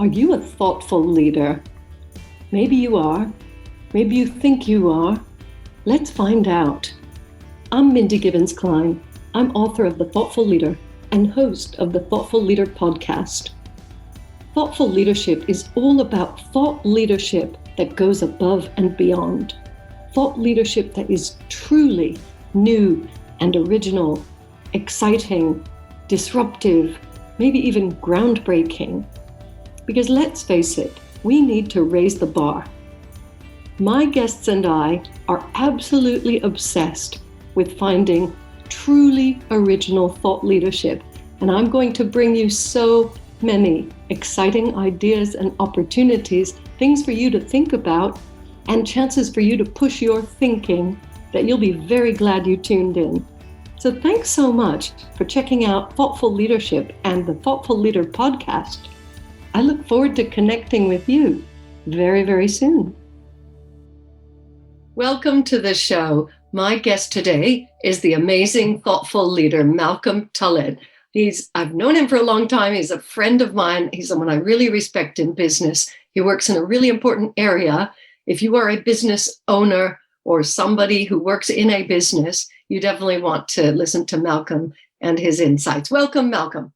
Are you a thoughtful leader? Maybe you are. Maybe you think you are. Let's find out. I'm Mindy Gibbins-Klein. I'm author of The Thoughtful Leader and host of the Thoughtful Leader podcast. Thoughtful leadership is all about thought leadership that goes above and beyond. Thought leadership that is truly new and original, exciting, disruptive, maybe even groundbreaking. Because let's face it, we need to raise the bar. My guests and I are absolutely obsessed with finding truly original thought leadership, and I'm going to bring you so many exciting ideas and opportunities, things for you to think about, and chances for you to push your thinking that you'll be very glad you tuned in. So thanks so much for checking out Thoughtful Leadership and the Thoughtful Leader podcast. I look forward to connecting with you very, very soon. Welcome to the show. My guest today is the amazing thoughtful leader, Malcolm Tullett. I've known him for a long time. He's a friend of mine. He's someone I really respect in business. He works in a really important area. If you are a business owner or somebody who works in a business, you definitely want to listen to Malcolm and his insights. Welcome, Malcolm.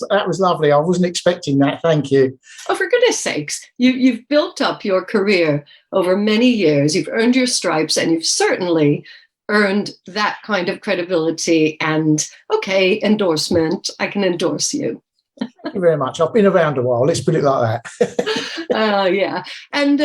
That was lovely. I wasn't expecting that. Thank you. Oh, for goodness sakes. You've built up your career over many years. You've earned your stripes, and you've certainly earned that kind of credibility and, endorsement. I can endorse you. Thank you very much. I've been around a while. Let's put it like that. Yeah. And,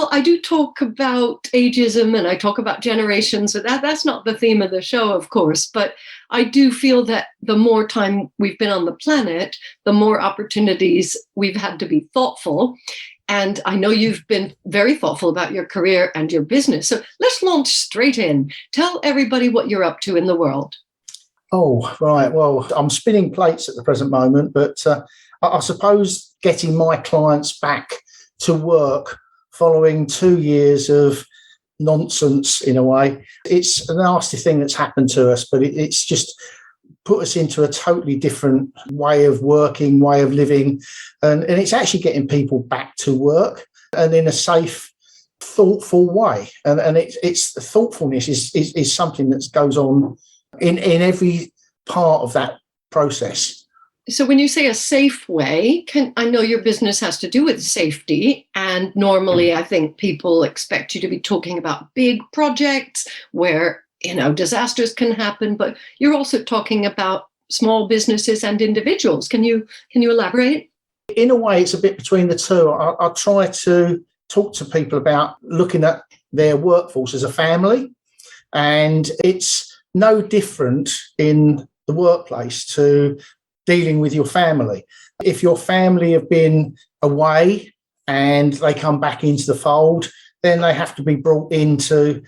I do talk about ageism and I talk about generations. So that's not the theme of the show, of course. But I do feel that the more time we've been on the planet, the more opportunities we've had to be thoughtful. And I know you've been very thoughtful about your career and your business. So let's launch straight in. Tell everybody what you're up to in the world. Oh, right. Well, I'm spinning plates at the present moment, but I suppose getting my clients back to work following 2 years of nonsense, in a way. It's a nasty thing that's happened to us, but it's just put us into a totally different way of working, way of living. And it's actually getting people back to work and in a safe, thoughtful way. And it's thoughtfulness is something that goes on in every part of that process. So when you say a safe way, I know your business has to do with safety, and normally I think people expect you to be talking about big projects where, disasters can happen, but you're also talking about small businesses and individuals. Can you elaborate? In a way, it's a bit between the two. I try to talk to people about looking at their workforce as a family, and it's no different in the workplace to dealing with your family. If your family have been away and they come back into the fold, then they have to be brought into,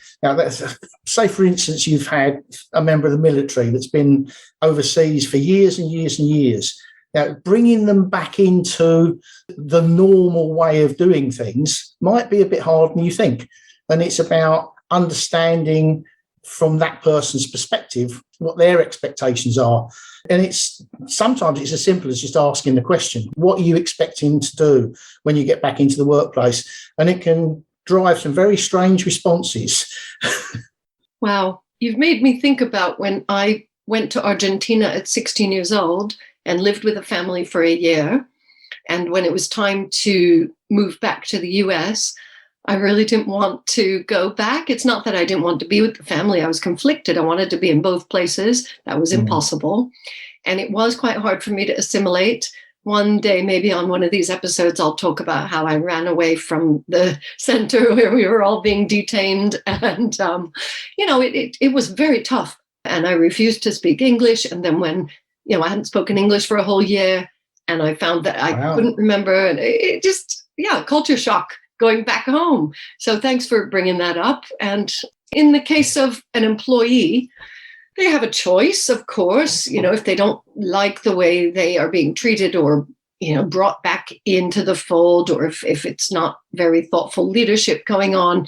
say for instance, you've had a member of the military that's been overseas for years and years and years. Now, bringing them back into the normal way of doing things might be a bit harder than you think. And it's about understanding from that person's perspective what their expectations are. And sometimes it's as simple as just asking the question, what are you expecting to do when you get back into the workplace? And it can drive some very strange responses. Wow. You've made me think about when I went to Argentina at 16 years old and lived with a family for a year. And when it was time to move back to the US, I really didn't want to go back. It's not that I didn't want to be with the family. I was conflicted. I wanted to be in both places. That was impossible. And it was quite hard for me to assimilate. One day, maybe on one of these episodes, I'll talk about how I ran away from the center where we were all being detained. And, it was very tough. And I refused to speak English. And then when, I hadn't spoken English for a whole year, and I found that I couldn't remember. And it just, culture shock. Going back home. So thanks for bringing that up. And in the case of an employee, they have a choice, of course, if they don't like the way they are being treated or, brought back into the fold, or if it's not very thoughtful leadership going on,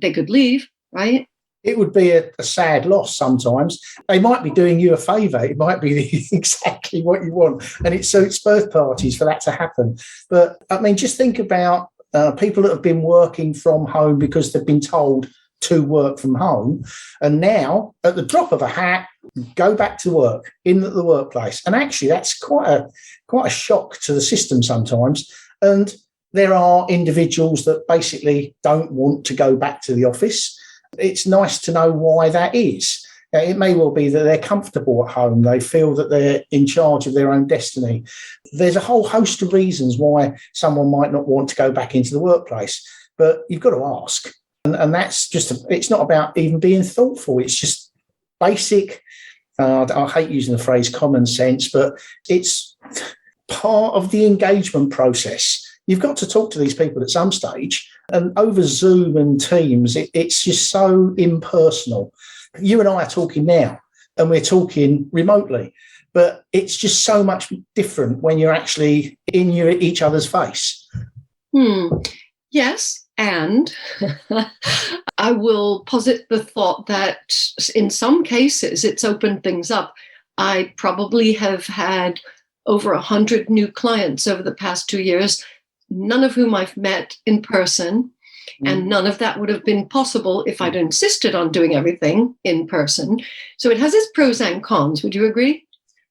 they could leave, right? It would be a sad loss sometimes. They might be doing you a favour. It might be exactly what you want. And it suits both parties for that to happen. But, I mean, just think about people that have been working from home because they've been told to work from home. And now, at the drop of a hat, go back to work in the workplace. And actually, that's quite a shock to the system sometimes. And there are individuals that basically don't want to go back to the office. It's nice to know why that is. It may well be that they're comfortable at home. They feel that they're in charge of their own destiny. There's a whole host of reasons why someone might not want to go back into the workplace, but you've got to ask. And that's just, it's not about even being thoughtful. It's just basic, I hate using the phrase common sense, but it's part of the engagement process. You've got to talk to these people at some stage. And over Zoom and Teams, it's just so impersonal. You and I are talking now, and we're talking remotely, but it's just so much different when you're actually in each other's face. Yes, and I will posit the thought that in some cases it's opened things up. I probably have had over 100 new clients over the past 2 years, none of whom I've met in person. And none of that would have been possible if I'd insisted on doing everything in person. So it has its pros and cons. Would you agree?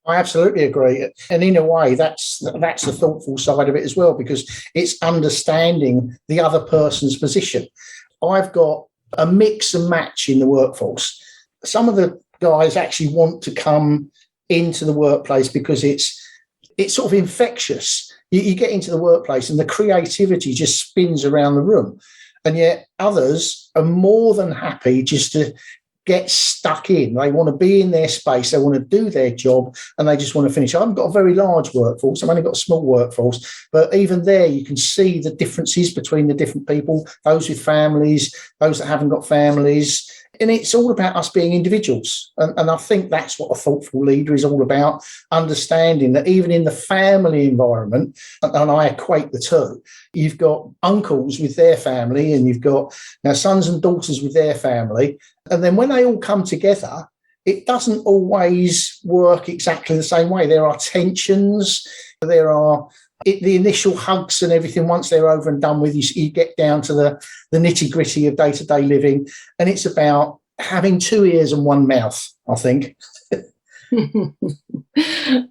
I absolutely agree. And in a way, that's the thoughtful side of it as well, because it's understanding the other person's position. I've got a mix and match in the workforce. Some of the guys actually want to come into the workplace because it's sort of infectious. You get into the workplace and the creativity just spins around the room. And yet others are more than happy just to get stuck in. They want to be in their space. They want to do their job and they just want to finish. I haven't got a very large workforce. I've only got a small workforce. But even there, you can see the differences between the different people, those with families, those that haven't got families. And it's all about us being individuals. And I think that's what a thoughtful leader is all about, understanding that even in the family environment, and I equate the two, you've got uncles with their family and you've got sons and daughters with their family. And then when they all come together, it doesn't always work exactly the same way. There are tensions, there are the initial hugs and everything. Once they're over and done with, you get down to the nitty-gritty of day-to-day living. And it's about having 2 ears and 1 mouth, I think.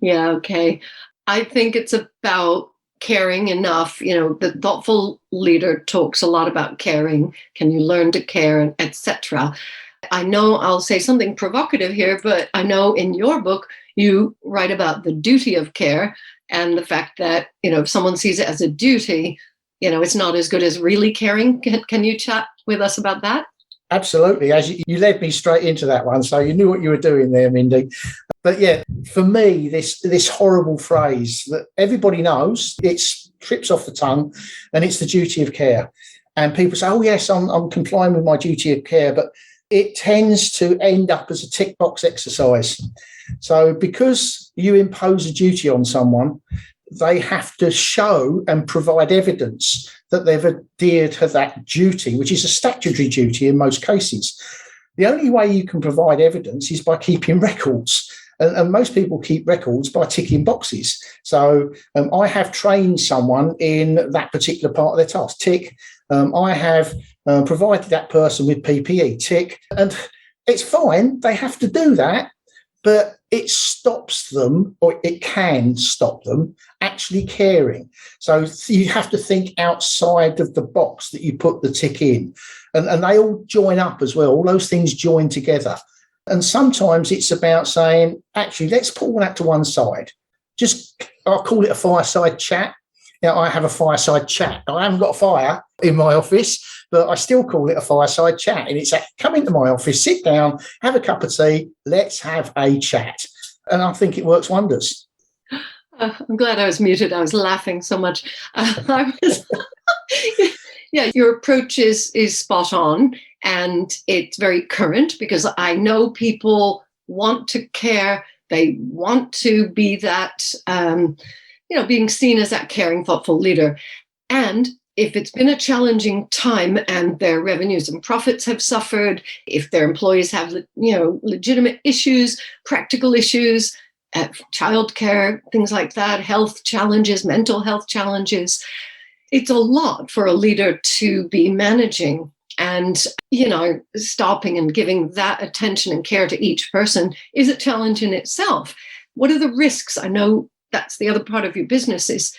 Yeah, okay. I think it's about caring enough. The thoughtful leader talks a lot about caring. Can you learn to care, etc. I know I'll say something provocative here, but I know in your book, you write about the duty of care and the fact that, if someone sees it as a duty, it's not as good as really caring. Can you chat with us about that? Absolutely. As you led me straight into that one. So you knew what you were doing there, Mindy. But yeah, for me, this horrible phrase that everybody knows, it trips off the tongue, and it's the duty of care. And people say, oh, yes, I'm complying with my duty of care. But it tends to end up as a tick box exercise. So because you impose a duty on someone, they have to show and provide evidence that they've adhered to that duty, which is a statutory duty in most cases. The only way you can provide evidence is by keeping records. And most people keep records by ticking boxes. So I have trained someone in that particular part of their task. Tick. I have provided that person with PPE. Tick. And it's fine. They have to do that. But it stops them, or it can stop them, actually caring. So you have to think outside of the box that you put the tick in. And they all join up as well. All those things join together. And sometimes it's about saying, actually, let's put all that to one side. I'll call it a fireside chat. Now, I have a fireside chat. I haven't got a fire in my office, but I still call it a fireside chat. And it's come into my office, sit down, have a cup of tea, let's have a chat. And I think it works wonders. I'm glad I was muted. I was laughing so much. Yeah, your approach is spot on. And it's very current because I know people want to care. They want to be that, being seen as that caring, thoughtful leader. And if it's been a challenging time and their revenues and profits have suffered, if their employees have, legitimate issues, practical issues, childcare, things like that, health challenges, mental health challenges, it's a lot for a leader to be managing. And, stopping and giving that attention and care to each person is a challenge in itself. What are the risks? I know that's the other part of your business, is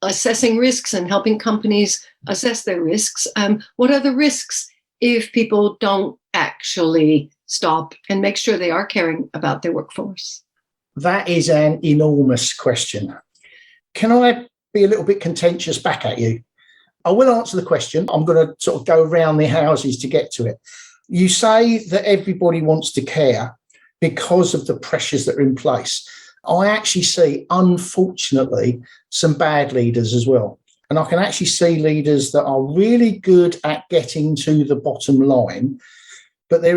assessing risks and helping companies assess their risks. What are the risks if people don't actually stop and make sure they are caring about their workforce? That is an enormous question. Can I be a little bit contentious back at you? I will answer the question. I'm going to sort of go around the houses to get to it. You say that everybody wants to care because of the pressures that are in place. I actually see, unfortunately, some bad leaders as well. And I can actually see leaders that are really good at getting to the bottom line, but they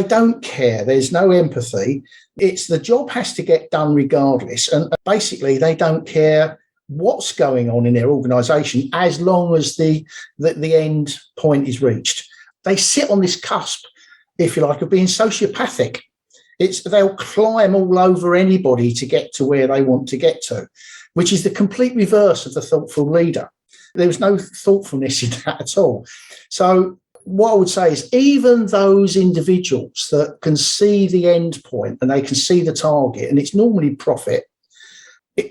don't care. There's no empathy. It's the job has to get done regardless. And basically, they don't care what's going on in their organisation as long as the end point is reached. They sit on this cusp, if you like, of being sociopathic. They'll climb all over anybody to get to where they want to get to, which is the complete reverse of the thoughtful leader. There was no thoughtfulness in that at all. So what I would say is, even those individuals that can see the end point and they can see the target, and it's normally profit,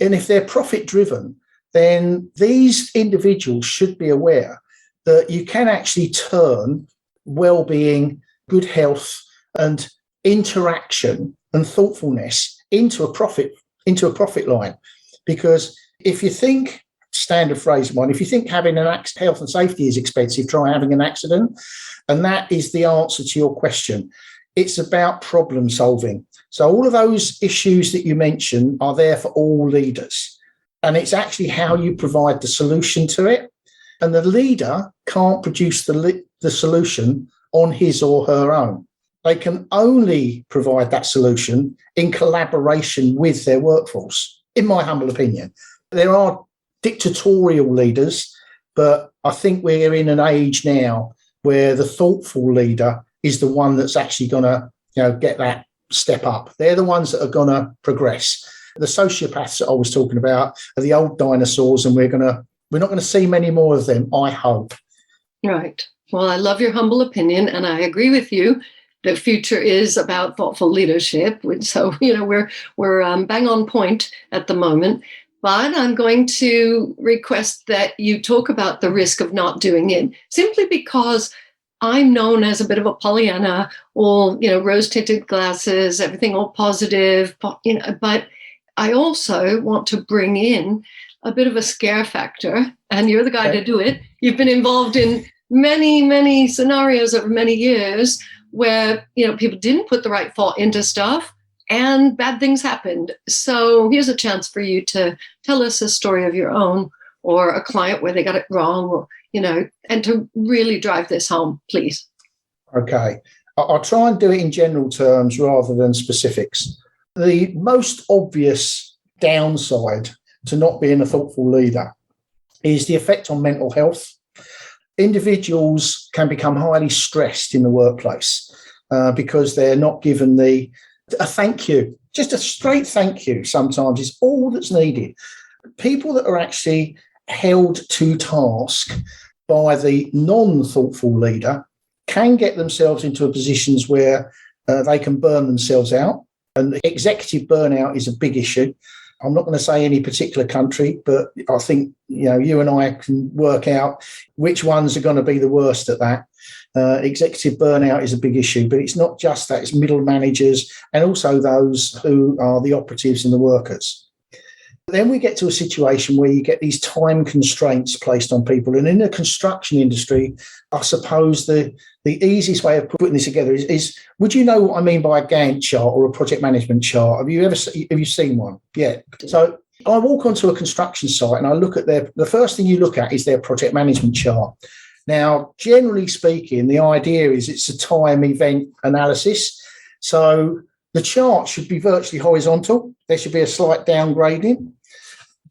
and if they're profit driven, then these individuals should be aware that you can actually turn well-being, good health, and interaction and thoughtfulness into a profit line. Because if you think, standard phrase one, if you think having health and safety is expensive, try having an accident. And that is the answer to your question. It's about problem solving. So all of those issues that you mentioned are there for all leaders. And it's actually how you provide the solution to it. And the leader can't produce the solution on his or her own. They can only provide that solution in collaboration with their workforce, in my humble opinion. There are dictatorial leaders, but I think we're in an age now where the thoughtful leader is the one that's actually going to, get that step up. They're the ones that are going to progress. The sociopaths that I was talking about are the old dinosaurs, and we're not going to see many more of them, I hope. Right. Well, I love your humble opinion, and I agree with you. The future is about thoughtful leadership. So, we're bang on point at the moment. But I'm going to request that you talk about the risk of not doing it, simply because I'm known as a bit of a Pollyanna, all, rose-tinted glasses, everything all positive, but I also want to bring in a bit of a scare factor, and you're the guy to do it. You've been involved in many, many scenarios over many years where, people didn't put the right thought into stuff and bad things happened. So here's a chance for you to tell us a story of your own, or a client where they got it wrong, or, and to really drive this home, please. Okay. I'll try and do it in general terms rather than specifics. The most obvious downside to not being a thoughtful leader is the effect on mental health. Individuals can become highly stressed in the workplace because they're not given a thank you. Just a straight thank you sometimes is all that's needed. People that are actually held to task by the non-thoughtful leader can get themselves into positions where they can burn themselves out. And executive burnout is a big issue. I'm not going to say any particular country, but I think you and I can work out which ones are going to be the worst at that. Executive burnout is a big issue, but it's not just that. It's middle managers and also those who are the operatives and the workers. Then we get to a situation where you get these time constraints placed on people. And in the construction industry, I suppose the easiest way of putting this together is would you know what I mean by a Gantt chart or a project management chart? Have you seen one? Yeah. So I walk onto a construction site and I look at the first thing you look at is their project management chart. Now, generally speaking, the idea is it's a time event analysis. So the chart should be virtually horizontal. There should be a slight downgrading.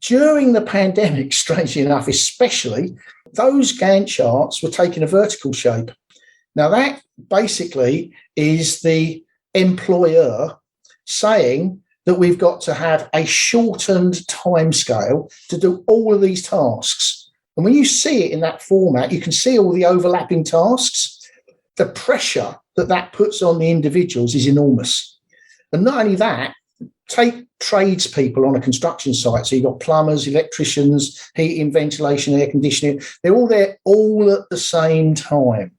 During the pandemic, strangely enough, especially, those Gantt charts were taking a vertical shape. Now, that basically is the employer saying that we've got to have a shortened timescale to do all of these tasks. And when you see it in that format, you can see all the overlapping tasks. The pressure that puts on the individuals is enormous. And not only that, take tradespeople on a construction site. So you've got plumbers, electricians, heating, ventilation, air conditioning. They're all there all at the same time,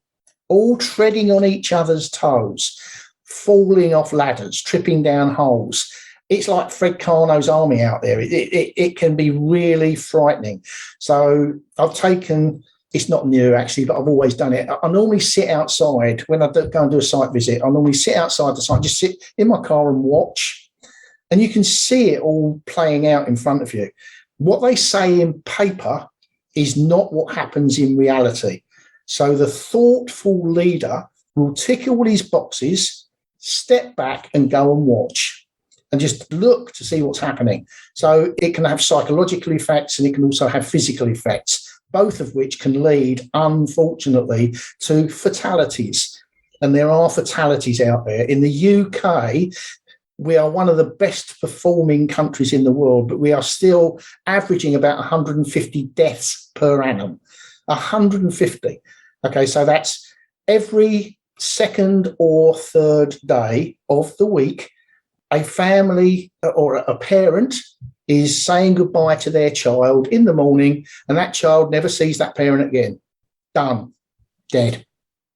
all treading on each other's toes, falling off ladders, tripping down holes. It's like Fred Karno's army out there. It can be really frightening. So I've taken, it's not new actually, but I've always done it. I normally sit outside when I go and do a site visit. I normally sit outside the site, just sit in my car and watch. And you can see it all playing out in front of you. What they say in paper is not what happens in reality. So the thoughtful leader will tick all these boxes, step back and go and watch and just look to see what's happening. So it can have psychological effects and it can also have physical effects, both of which can lead, unfortunately, to fatalities. And there are fatalities out there. In the UK, we are one of the best performing countries in the world, but we are still averaging about 150 deaths per annum. 150. Okay, so that's every second or third day of the week, a family or a parent is saying goodbye to their child in the morning, and that child never sees that parent again. Done. Dead.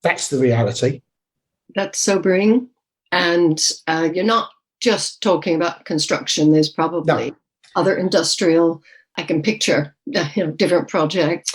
That's the reality. That's sobering. And you're not just talking about construction. There's probably other industrial, I can picture, different projects.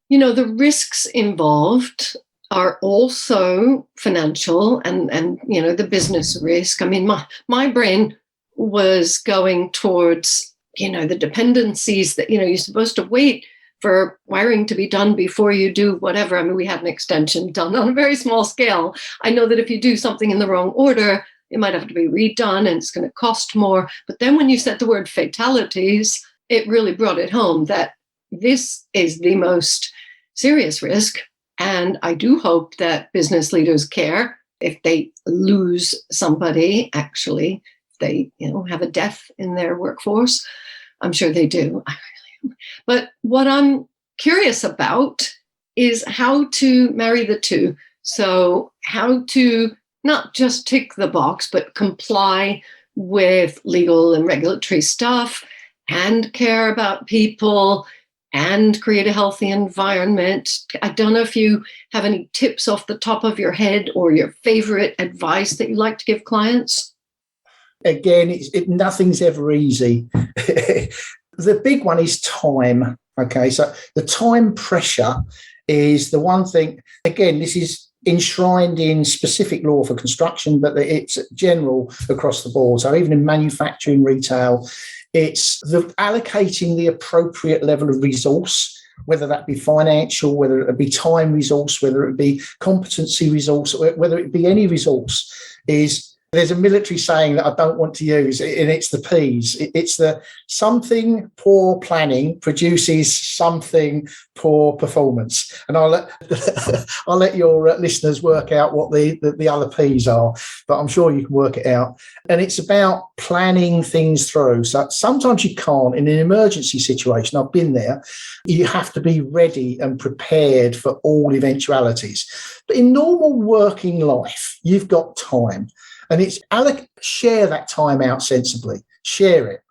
The risks involved are also financial and the business risk. I mean, my brain was going towards, the dependencies that, you're supposed to wait for wiring to be done before you do whatever. I mean, we had an extension done on a very small scale. I know that if you do something in the wrong order, it might have to be redone and it's going to cost more. But then when you said the word fatalities, it really brought it home that this is the most serious risk. And I do hope that business leaders care if they lose somebody, actually, if they, have a death in their workforce. I'm sure they do. I really am. But what I'm curious about is how to marry the two. So how to not just tick the box, but comply with legal and regulatory stuff and care about people and create a healthy environment. I don't know if you have any tips off the top of your head or your favorite advice that you like to give clients. Again, nothing's ever easy. The big one is time. Okay, so the time pressure is the one thing. Again, this is enshrined in specific law for construction, but it's general across the board. So even in manufacturing, retail, it's allocating the appropriate level of resource, whether that be financial, whether it be time resource, whether it be competency resource, whether it be any resource. There's a military saying that I don't want to use, and it's the P's. It's the something poor planning produces something poor performance. And I'll let your listeners work out what the other P's are, but I'm sure you can work it out. And it's about planning things through. So sometimes you can't. In an emergency situation, I've been there, you have to be ready and prepared for all eventualities. But in normal working life, you've got time. And it's share that time out sensibly, share it.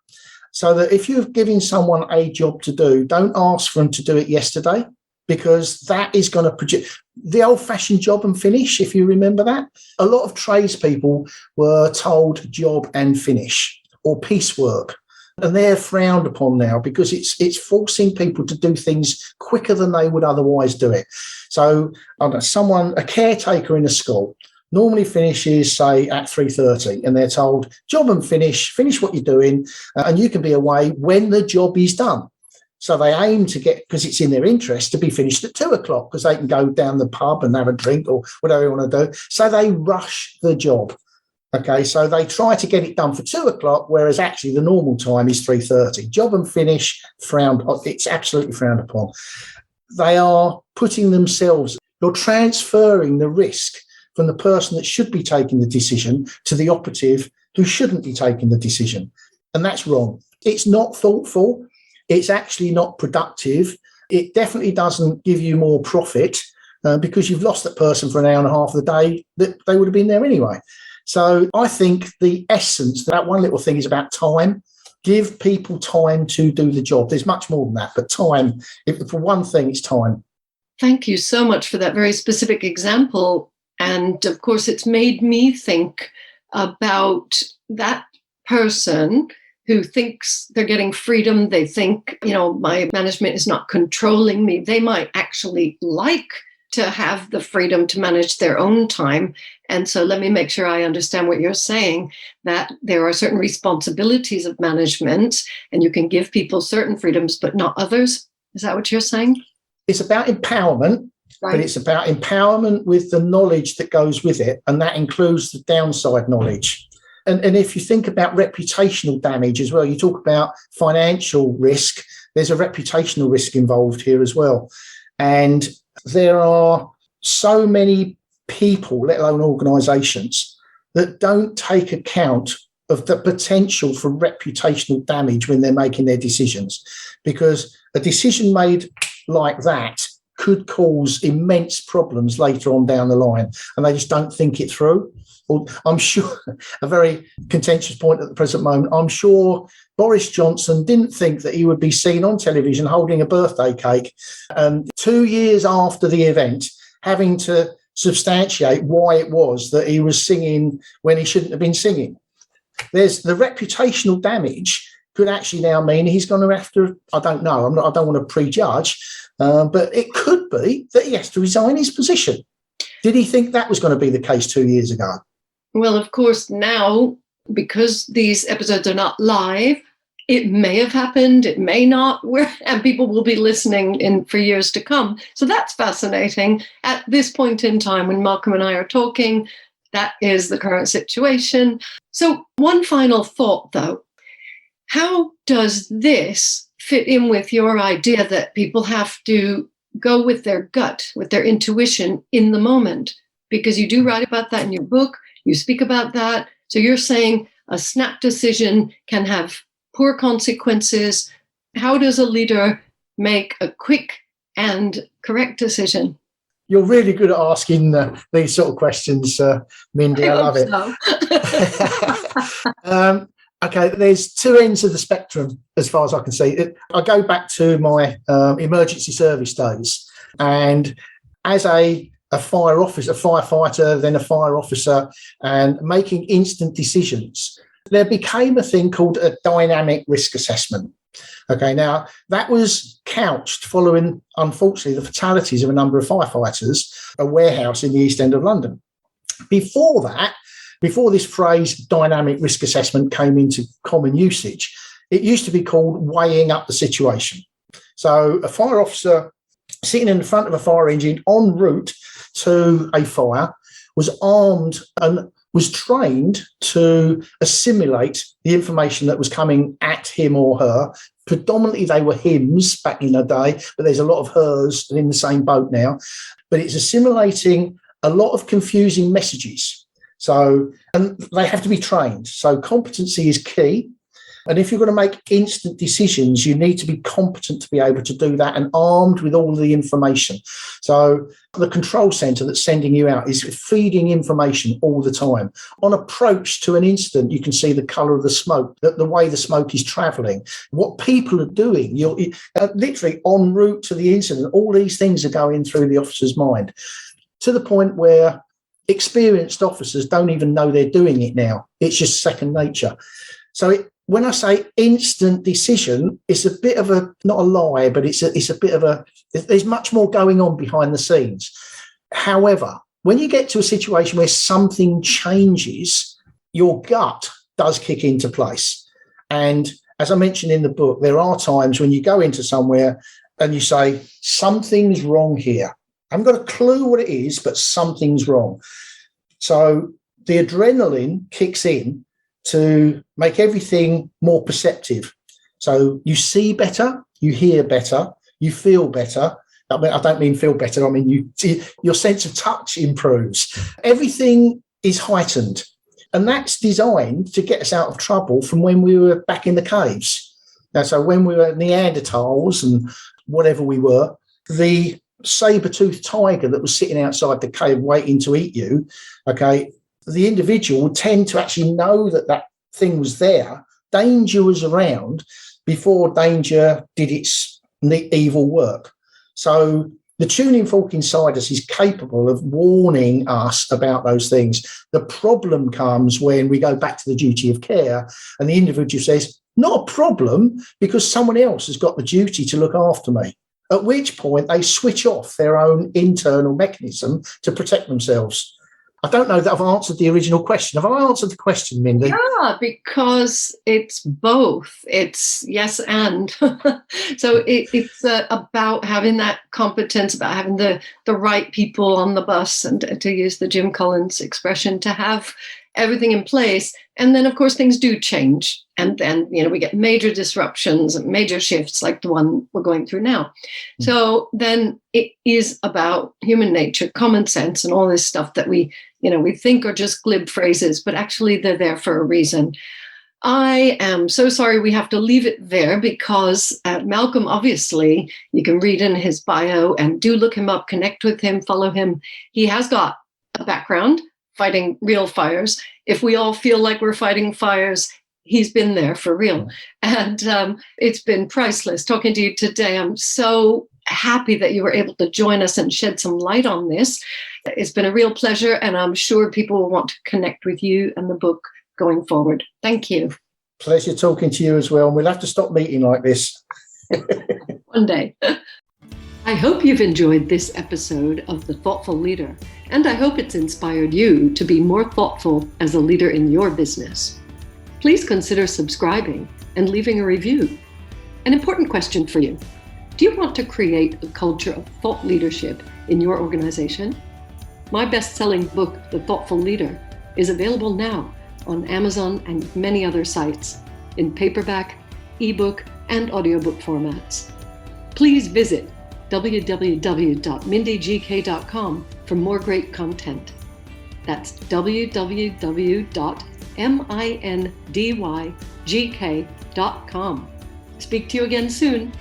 So that if you're giving someone a job to do, don't ask for them to do it yesterday, because that is going to produce the old-fashioned job and finish, if you remember that. A lot of tradespeople were told job and finish or piecework. And they're frowned upon now because it's forcing people to do things quicker than they would otherwise do it. So I don't know, a caretaker in a school, normally finishes, say, at 3:30, and they're told, job and finish what you're doing, and you can be away when the job is done. So they aim to get, because it's in their interest, to be finished at 2 o'clock, because they can go down the pub and have a drink or whatever they want to do. So they rush the job. Okay, so they try to get it done for 2:00, whereas actually the normal time is 3:30. Job and finish, it's absolutely frowned upon. They are putting themselves, you're transferring the risk from the person that should be taking the decision to the operative who shouldn't be taking the decision. And that's wrong. It's not thoughtful. It's actually not productive. It definitely doesn't give you more profit because you've lost that person for an hour and a half of the day that they would have been there anyway. So I think the essence, that one little thing is about time. Give people time to do the job. There's much more than that, but time, for one thing, it's time. Thank you so much for that very specific example. And of course, it's made me think about that person who thinks they're getting freedom. They think, my management is not controlling me. They might actually like to have the freedom to manage their own time. And so let me make sure I understand what you're saying, that there are certain responsibilities of management and you can give people certain freedoms, but not others. Is that what you're saying? It's about empowerment, right? But it's about empowerment with the knowledge that goes with it. And that includes the downside knowledge. And if you think about reputational damage as well, you talk about financial risk, there's a reputational risk involved here as well. And there are so many people, let alone organisations, that don't take account of the potential for reputational damage when they're making their decisions, because a decision made like that could cause immense problems later on down the line, and they just don't think it through. Well, I'm sure, a very contentious point at the present moment, I'm sure Boris Johnson didn't think that he would be seen on television holding a birthday cake 2 years after the event, having to substantiate why it was that he was singing when he shouldn't have been singing. There's the reputational damage could actually now mean he's going to have to, I don't know, I don't want to prejudge, but it could be that he has to resign his position. Did he think that was going to be the case 2 years ago? Well, of course, now, because these episodes are not live, it may have happened, it may not, and people will be listening for years to come. So that's fascinating. At this point in time, when Malcolm and I are talking, that is the current situation. So one final thought, though. How does this fit in with your idea that people have to go with their gut, with their intuition in the moment? Because you do write about that in your book. You speak about that. So you're saying a snap decision can have poor consequences. How does a leader make a quick and correct decision? You're really good at asking these sort of questions, Mindy. I love it. So. Okay, there's two ends of the spectrum as far as I can see. I go back to my emergency service days, and as a firefighter, then a fire officer, and making instant decisions, there became a thing called a dynamic risk assessment. Okay, now that was couched following, unfortunately, the fatalities of a number of firefighters, a warehouse in the East End of London. Before this phrase dynamic risk assessment came into common usage, it used to be called weighing up the situation. So a fire officer sitting in the front of a fire engine en route to a fire was armed and was trained to assimilate the information that was coming at him or her. Predominantly they were hims back in the day, but there's a lot of hers in the same boat now. But it's assimilating a lot of confusing messages. So, and they have to be trained. So competency is key. And if you're going to make instant decisions, you need to be competent to be able to do that and armed with all the information. So the control center that's sending you out is feeding information all the time. On approach to an incident, you can see the color of the smoke, the way the smoke is traveling, what people are doing. You're literally en route to the incident. All these things are going through the officer's mind to the point where experienced officers don't even know they're doing it now. It's just second nature. So when I say instant decision, it's a bit of a, not a lie, but it's a bit of a, there's much more going on behind the scenes. However, when you get to a situation where something changes, your gut does kick into place. And as I mentioned in the book, there are times when you go into somewhere and you say, something's wrong here. I haven't got a clue what it is, but something's wrong. So the adrenaline kicks in to make everything more perceptive. So you see better, you hear better, you feel better. I don't mean feel better. I mean, your sense of touch improves. Everything is heightened. And that's designed to get us out of trouble from when we were back in the caves. Now, so when we were Neanderthals and whatever we were, the saber-toothed tiger that was sitting outside the cave waiting to eat you, okay, the individual would tend to actually know that that thing was there, danger was around before danger did its evil work. So the tuning fork inside us is capable of warning us about those things. The problem comes when we go back to the duty of care and the individual says, not a problem, because someone else has got the duty to look after me. At which point they switch off their own internal mechanism to protect themselves. I don't know that I've answered the original question. Have I answered the question, Mindy? Yeah, because it's both. It's yes and. So it's about having that competence, about having the right people on the bus, and to use the Jim Collins expression, to have everything in place. And then, of course, things do change. And then, we get major disruptions and major shifts like the one we're going through now. Mm-hmm. So then it is about human nature, common sense, and all this stuff that we think are just glib phrases, but actually they're there for a reason. I am so sorry we have to leave it there because Malcolm, obviously, you can read in his bio and do look him up, connect with him, follow him. He has got a background fighting real fires. If we all feel like we're fighting fires, he's been there for real. And it's been priceless talking to you today. I'm so happy that you were able to join us and shed some light on this. It's been a real pleasure, and I'm sure people will want to connect with you and the book going forward. Thank you. Pleasure talking to you as well. And we'll have to stop meeting like this. One day. I hope you've enjoyed this episode of The Thoughtful Leader, and I hope it's inspired you to be more thoughtful as a leader in your business. Please consider subscribing and leaving a review. An important question for you. Do you want to create a culture of thought leadership in your organization? My best-selling book, The Thoughtful Leader, is available now on Amazon and many other sites in paperback, ebook, and audiobook formats. Please visit www.mindygk.com for more great content. That's www.mindygk.com. Speak to you again soon.